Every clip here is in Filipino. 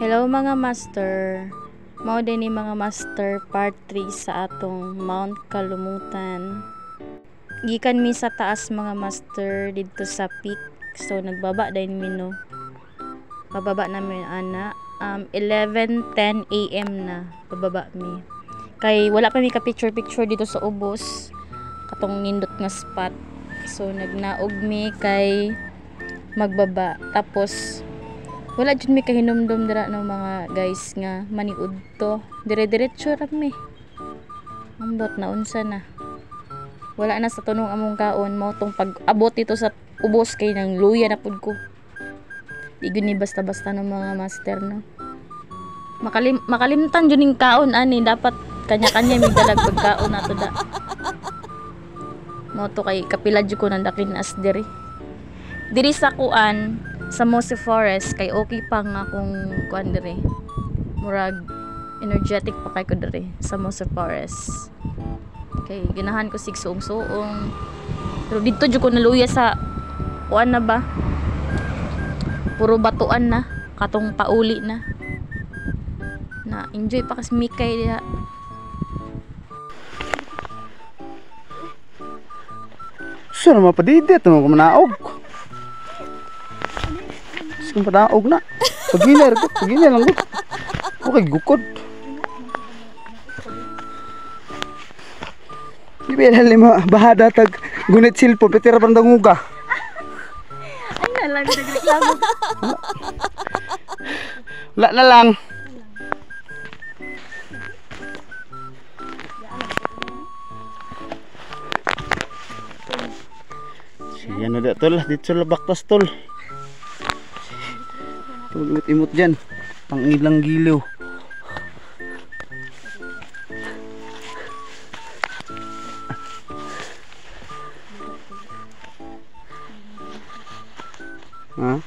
Hello mga master. Mao din ni mga master part 3 sa atong Mount Kalumutan. Gikan mi sa taas mga master didto sa peak. So nagbaba din mi no. Pababa namin ana 11:10 AM na pababa mi. Kay wala pa mi ka picture dito sa ubos. Katong nindot nga spot. So nagnaog mi kay magbaba. Tapos wala jud mi kahinumdum dira no mga guys nga maniud to. Dire-diretso ra mi. Ambot na unsa na. Wala na sa tunong among kaon mo tong pag-abot dito sa ubos kay nang luya na pud ko. Di gyud ni basta-basta no mga master no. Makalimtan jud ning kaon ani dapat kanya-kanya mi dalag pagkaon nato da. Mo to kay kapila jud ko nang dakin as diri. Diri sa kuan sa Mose Forest kay okay pa nga kung kuan dire murag energetic pa kay ko dire sa Mose Forest kay ginahan ko sig suong pero dito jud ko naluya sa kuan na ba puro batuan na katong pauli na enjoy pa kas mikay diha. Saan naman pa dito? Ito naman kumanaog. Kung padaog na pagiler lang ko okay gukod di ba lima bahada tag gunit silpon petira pandanguga Ay nalang nagreklamo wala na lang siya na dito la baktas tol. Imot dyan pang ilang giliw ha?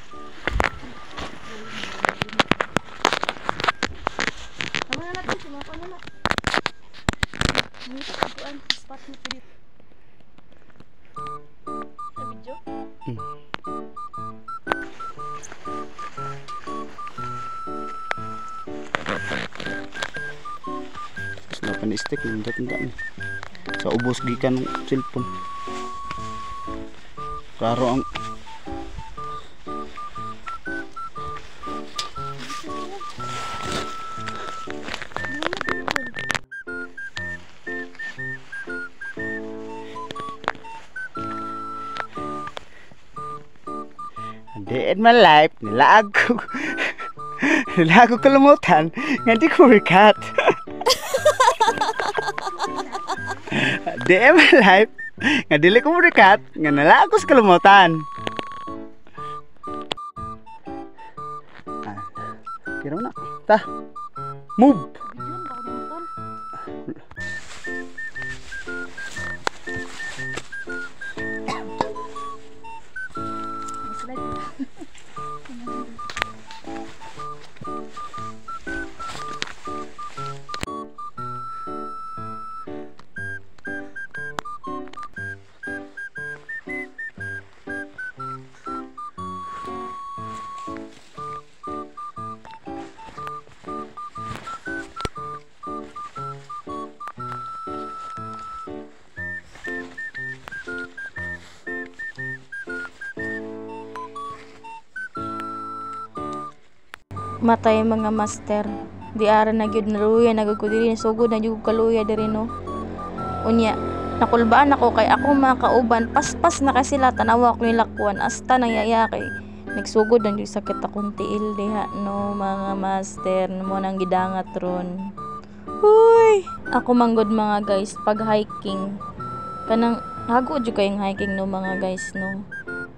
Stick nanda sa ubos gikan ng cellphone klaro ang Dead my life nilago kalumutan nga di ko recut. DM live nga dili ko rekat nga nalagos kalumutan. Kira na ta move matay mga master di ara na gyud naluya nagagudiri sugod na gyud kaluya diri no unya nakulbaan ako kay ako mga kauban paspas na kasi sila tanawa ko nilakwan hasta nangyaya kay nagsugod na gyud sakit akong tiil diha no mga master mo nang gidangat ron. Uy ako manggod mga guys pag hiking kanang hago jud kayong hiking no mga guys no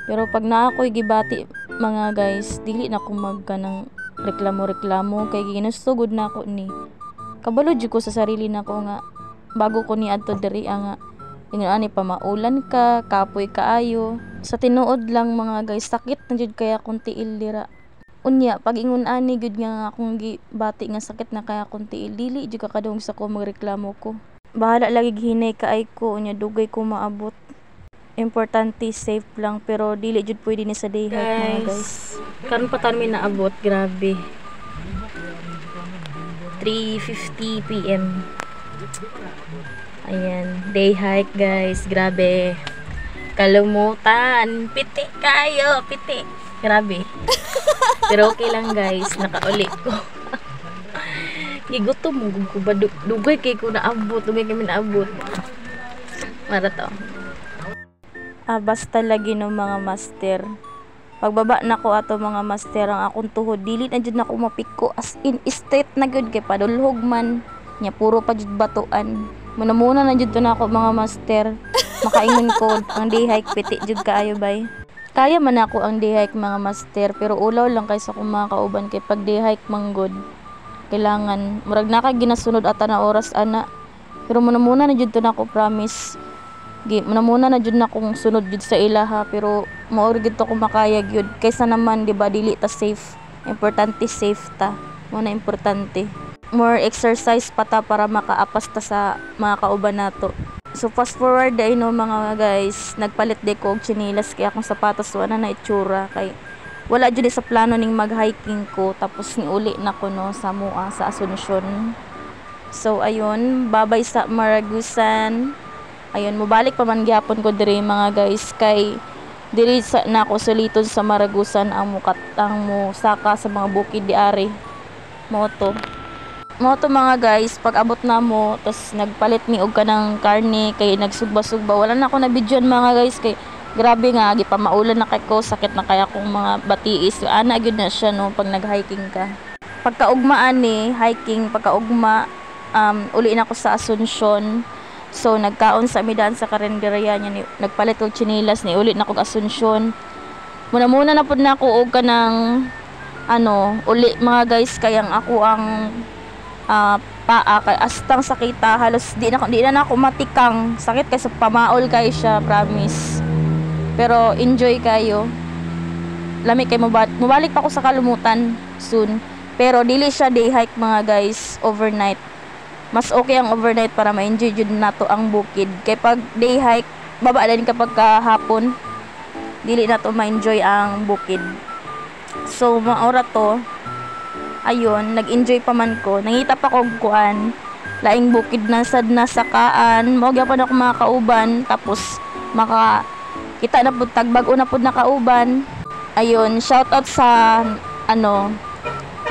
pero pag naa ko'y gibati mga guys dili na ko magkanang reklamo kay ginustugod na ako ni kabalo jud ko sa sarili nako nga bago ko ni adto diri nga ingon ani pa maulan ka kapoy kaayo sa tinuod lang mga guys sakit na jud kaya akong tiil dira unya pag ingon ani gud nga akong gibati nga sakit na kaya akong tiil dili jud ka kadung sa ko magreklamo ko bahala lagi hinay kaay ko unya dugay ko maabot importante safe lang pero dili jud pwede ni sa day hike mga guys. Karon pa ta mi naabot, grabe. 3:50 PM. Ayan, day hike guys, grabe. Kalumutan, piti kayo, piti. Grabe. Pero okay lang guys, nakauli ko. Gigutom mo ko ba dugay kay ko naabot, dugay kami naabot. Mara to. Basta lagi no mga master. Pagbaba na ko ato mga master ang akong tuhod, dili na jud na ko mapiko, as in straight na gud kay padulhog man. Nya puro pa jud batuan. Muna na jud to na ako mga master. Makaingon ko ang day hike piti jud kaayo bay. Kaya man ako ang day hike mga master, pero ulaw lang kaysa kung mga kauban kay pag day hike manggod. Kailangan murag na ka ginasunod ata na oras ana. Pero muna na jud to na ako, promise. Muna na jud na kong sunod jud sa ilaha, pero maor gid to ko makaya gyud kaysa naman di ba dili ta safe. Importante safe ta. Mo na importante. More exercise pa ta para makaapas ta sa mga kauban nato. So fast forward ay no mga guys, nagpalit de ko og tsinelas kay akong sapatos wala na itsura kay wala jud sa plano ning mag-hiking ko, tapos ni uli na ko no sa Mua sa Asuncion. So ayun, babay sa Maragusan. Ayun, mobalik pa man gyapon ko diri mga guys kay diri sa nako suliton sa Maragusan ang mo saka sa mga bukid di ari. Moto mga guys, pag abot na mo, tas nagpalit mi og kanang karne kay nagsugba-sugba. Wala na ako na videoan mga guys kay grabe nga gipamaulan na kay ko, sakit na kaya kong mga batiis. Ana gyud na siya no pag nag-hiking ka. Pagkaugmaan ni hiking, pagkaugma uli na ako sa Asuncion. So nagkaon sa midaan sa karinderya niya, nagpalit og tsinelas ni uli na kog Asuncion. Muna na pud na ako og kanang uli mga guys kay ang ako ang paa kay astang sakita, halos di na ako matikang sakit kay sa pamaol kay siya, promise. Pero enjoy kayo, lami kay mubalik pa ako sa Kalumutan soon, pero dili siya day hike mga guys, overnight. Mas okay ang overnight para ma-enjoy jud nato ang bukid, kay pag day hike baba din kapag kahapon, dili nato ma-enjoy ang bukid. So maora to. Ayun, nag-enjoy pa man ko. Nangita pa ko kuan, laing bukid na sad na sakaan. Mao gyapon ako mga kauban, tapos kita na pud tagbag-o na pud na kauban. Ayun, shout out sa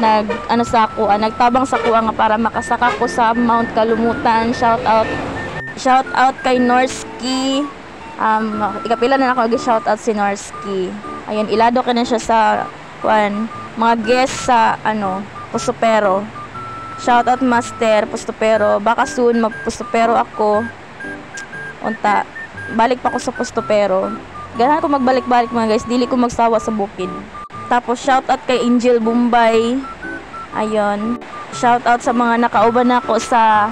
nagtabang sa kuha nga para makasaka ko sa Mount Kalumutan. Shout out kay Norski. Ikapila na ako shout out si Norski. Ayun, ilado ka na siya sa kuan, mga guest sa Pustopero. Shout out master Pustopero, baka soon mag-Pustopero ako. Unta balik pa ako sa Pustopero. Ganahan ko magbalik-balik mga guys, dili ko magsawa sa bukid. Tapos shout out kay Angel Bombay. Ayun, shout out sa mga nakauban nako sa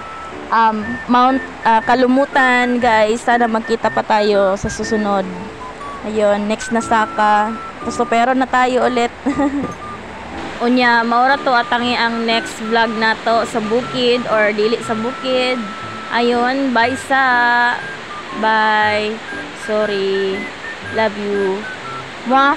Mount Kalumutan guys. Sana magkita pa tayo sa susunod. Ayun, next na saka Pustopero na tayo ulit. Unya, maura to atangi ang next vlog nato sa bukid or dili sa bukid. Ayun, bye sa. Bye. Sorry. Love you. Mwah.